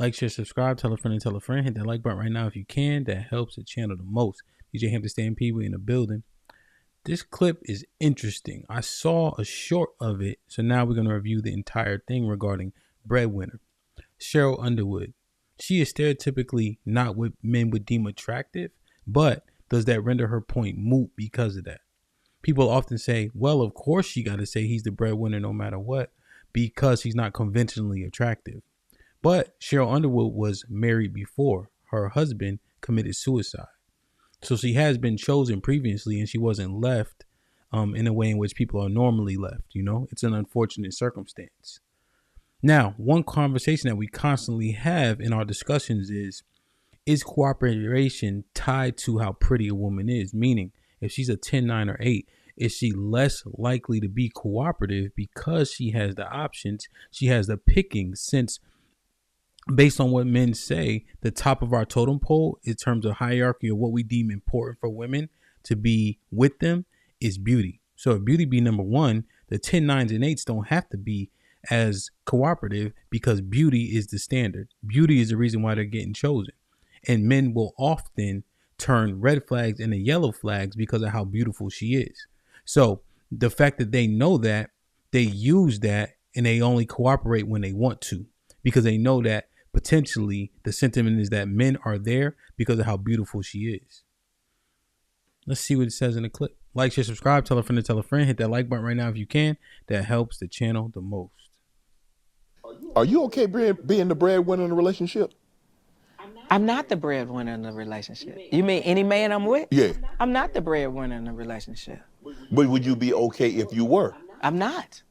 Like, share, subscribe, tell a friend and tell a friend. Hit that like button right now if you can. That helps the channel the most. DJ Hamp, the people in the building. This clip is interesting. I saw a short of it, so now we're going to review the entire thing regarding breadwinner. Sheryl Underwood. She is stereotypically not what men would deem attractive, but does that render her point moot because of that? People often say, well, of course she got to say he's the breadwinner no matter what, because he's not conventionally attractive. But Sheryl Underwood was married before. Her husband committed suicide. So she has been chosen previously, and she wasn't left in a way in which people are normally left. You know, it's an unfortunate circumstance. Now, one conversation that we constantly have in our discussions is cooperation tied to how pretty a woman is? Meaning, if she's a 10, 9, or 8, is she less likely to be cooperative because she has the options, she has the picking, since based on what men say, the top of our totem pole in terms of hierarchy of what we deem important for women to be with them is beauty. So if beauty be number one, the 10, 9s, and 8s don't have to be as cooperative because beauty is the standard. Beauty is the reason why they're getting chosen. And men will often turn red flags into yellow flags because of how beautiful she is. So the fact that they know that, they use that, and they only cooperate when they want to, because they know that potentially the sentiment is that men are there because of how beautiful she is. Let's see what it says in the clip. Like, share, subscribe, tell a friend to tell a friend. Hit that like button right now if you can. That helps the channel the most. Are you okay being the breadwinner in the relationship? I'm not the breadwinner in the relationship. You mean any man I'm with? Yeah. I'm not the breadwinner in the relationship. But would you be okay if you were? I'm not.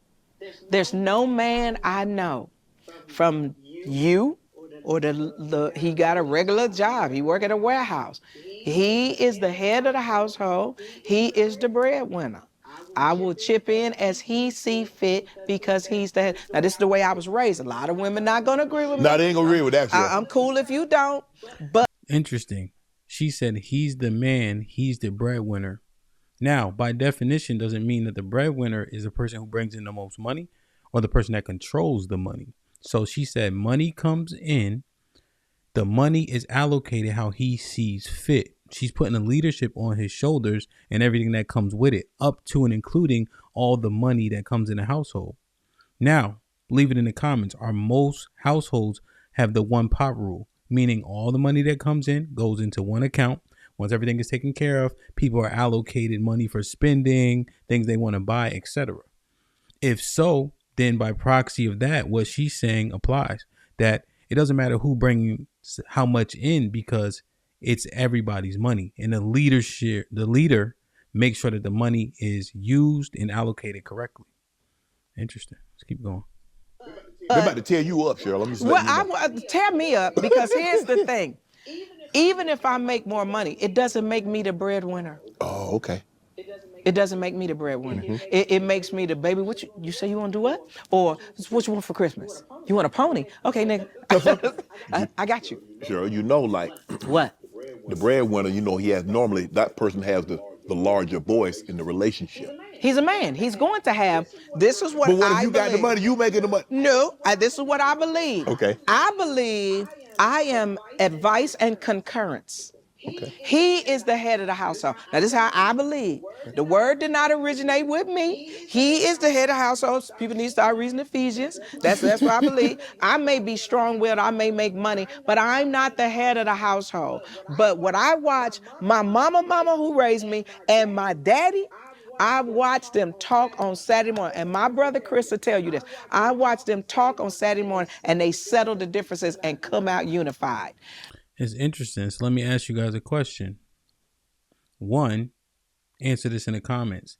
There's no man I know, from you or he got a regular job. He work at a warehouse. He is the head of the household. He is the breadwinner. I will chip in as he see fit because he's the head. Now, this is the way I was raised. A lot of women not going to agree with me. No, they ain't going to agree with that. I'm cool if you don't, but. Interesting. She said he's the man, he's the breadwinner. Now, by definition, doesn't mean that the breadwinner is the person who brings in the most money or the person that controls the money. So she said money comes in, the money is allocated how he sees fit. She's putting the leadership on his shoulders and everything that comes with it, up to and including all the money that comes in the household. Now, leave it in the comments. Are most households have the one pot rule, meaning all the money that comes in goes into one account. Once everything is taken care of, people are allocated money for spending, things they want to buy, etc. If so, then by proxy of that, what she's saying applies, that it doesn't matter who brings how much in because it's everybody's money. And the leader makes sure that the money is used and allocated correctly. Interesting. Let's keep going. They're about to tear you up, Sheryl. Tear me up, because here's the thing. Even if I make more money, it doesn't make me the breadwinner. Oh, okay. It doesn't make me the breadwinner. Mm-hmm. It makes me the baby. What you say you want to do what? Or what you want for Christmas? You want a pony? Okay, nigga. I got you. Sheryl, you know, like what? The breadwinner, you know, that person has the larger voice in the relationship. He's a man. He's going to have, this is what I believe. But what if you got the money, you making the money? No, this is what I believe. Okay. I believe I am advice and concurrence. Okay. He is the head of the household. Now, this is how I believe. The word did not originate with me. He is the head of the household. People need to start reading Ephesians. That's what I believe. I may be strong-willed, I may make money, but I'm not the head of the household. But what I watch, my mama who raised me, and my daddy, I watched them talk on Saturday morning, and my brother Chris will tell you this. I watched them talk on Saturday morning, and they settle the differences and come out unified. It's interesting. So let me ask you guys a question. One, answer this in the comments.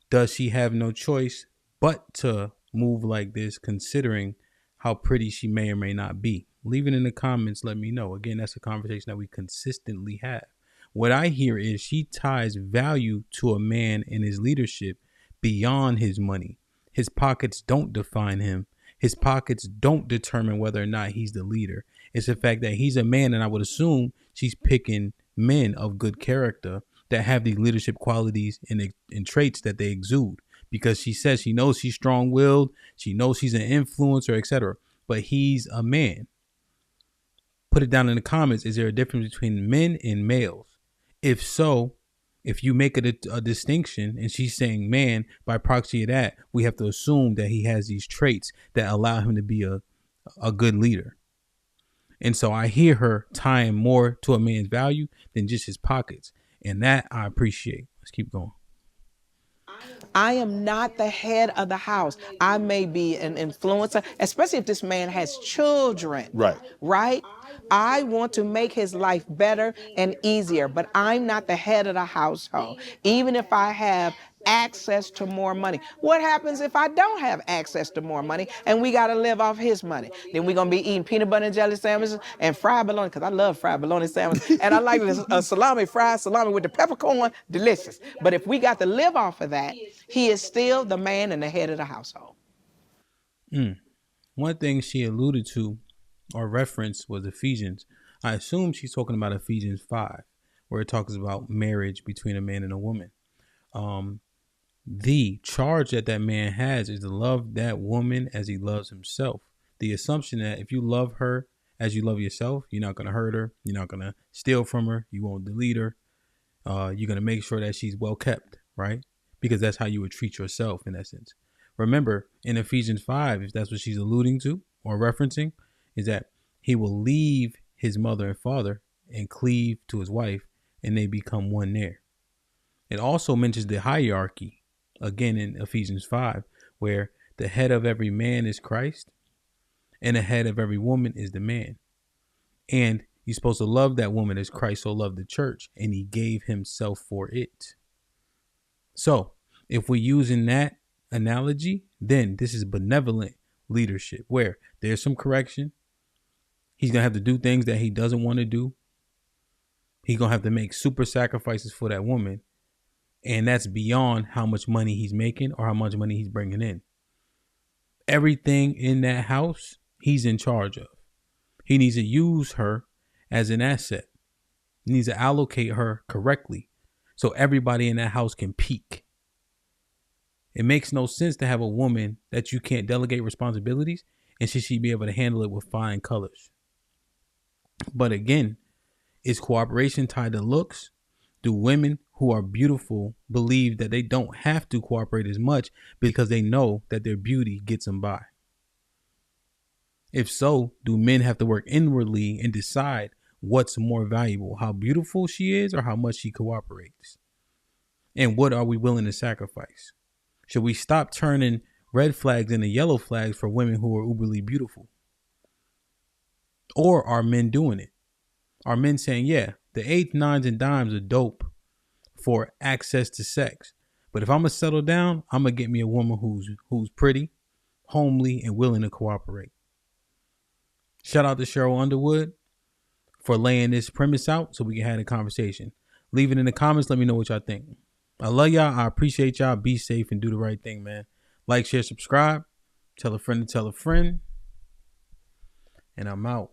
Does she have no choice but to move like this, considering how pretty she may or may not be? Leave it in the comments. Let me know. Again, that's a conversation that we consistently have. What I hear is she ties value to a man and his leadership beyond his money. His pockets don't define him. His pockets don't determine whether or not he's the leader. It's the fact that he's a man, and I would assume she's picking men of good character that have these leadership qualities and traits that they exude, because she says she knows she's strong-willed, she knows she's an influencer, etc. But he's a man. Put it down in the comments. Is there a difference between men and males? If so, if you make a distinction and she's saying man, by proxy of that, we have to assume that he has these traits that allow him to be a good leader. And so I hear her tying more to a man's value than just his pockets. And that I appreciate. Let's keep going. I am not the head of the house. I may be an influencer, especially if this man has children. Right. Right? I want to make his life better and easier, but I'm not the head of the household. Even if I have access to more money. What happens if I don't have access to more money and we got to live off his money? Then we're going to be eating peanut butter and jelly sandwiches and fried bologna, because I love fried bologna sandwiches. And I like a fried salami with the peppercorn, delicious. But if we got to live off of that, he is still the man and the head of the household. One thing she alluded to or referenced was Ephesians. I assume she's talking about Ephesians 5, where it talks about marriage between a man and a woman. The charge that man has is to love that woman as he loves himself. The assumption that if you love her as you love yourself, you're not going to hurt her. You're not going to steal from her. You won't delete her. You're going to make sure that she's well kept, right? Because that's how you would treat yourself in essence. Remember, in Ephesians 5, if that's what she's alluding to or referencing, is that he will leave his mother and father and cleave to his wife, and they become one there. It also mentions the hierarchy, again in Ephesians 5, where the head of every man is Christ, and the head of every woman is the man. And you're supposed to love that woman as Christ so loved the church, and he gave himself for it. So if we're using that analogy, then this is benevolent leadership, where there's some correction. He's going to have to do things that he doesn't want to do. He's going to have to make super sacrifices for that woman. And that's beyond how much money he's making or how much money he's bringing in. Everything in that house, he's in charge of. He needs to use her as an asset. He needs to allocate her correctly so everybody in that house can peak. It makes no sense to have a woman that you can't delegate responsibilities and she be able to handle it with flying colors. But again, is cooperation tied to looks? Do women who are beautiful believe that they don't have to cooperate as much because they know that their beauty gets them by? If so, do men have to work inwardly and decide what's more valuable, how beautiful she is or how much she cooperates? And what are we willing to sacrifice? Should we stop turning red flags into yellow flags for women who are uberly beautiful? Or are men doing it? Are men saying, yeah, the 8s, 9s, and dimes are dope for access to sex, but if I'm gonna settle down, I'm gonna get me a woman who's pretty, homely, and willing to cooperate. Shout out to Sheryl Underwood for laying this premise out so we can have a conversation. Leave it in the comments. Let me know what y'all think. I love y'all. I appreciate y'all. Be safe and do the right thing, man. Like, share, subscribe. Tell a friend to tell a friend. And I'm out.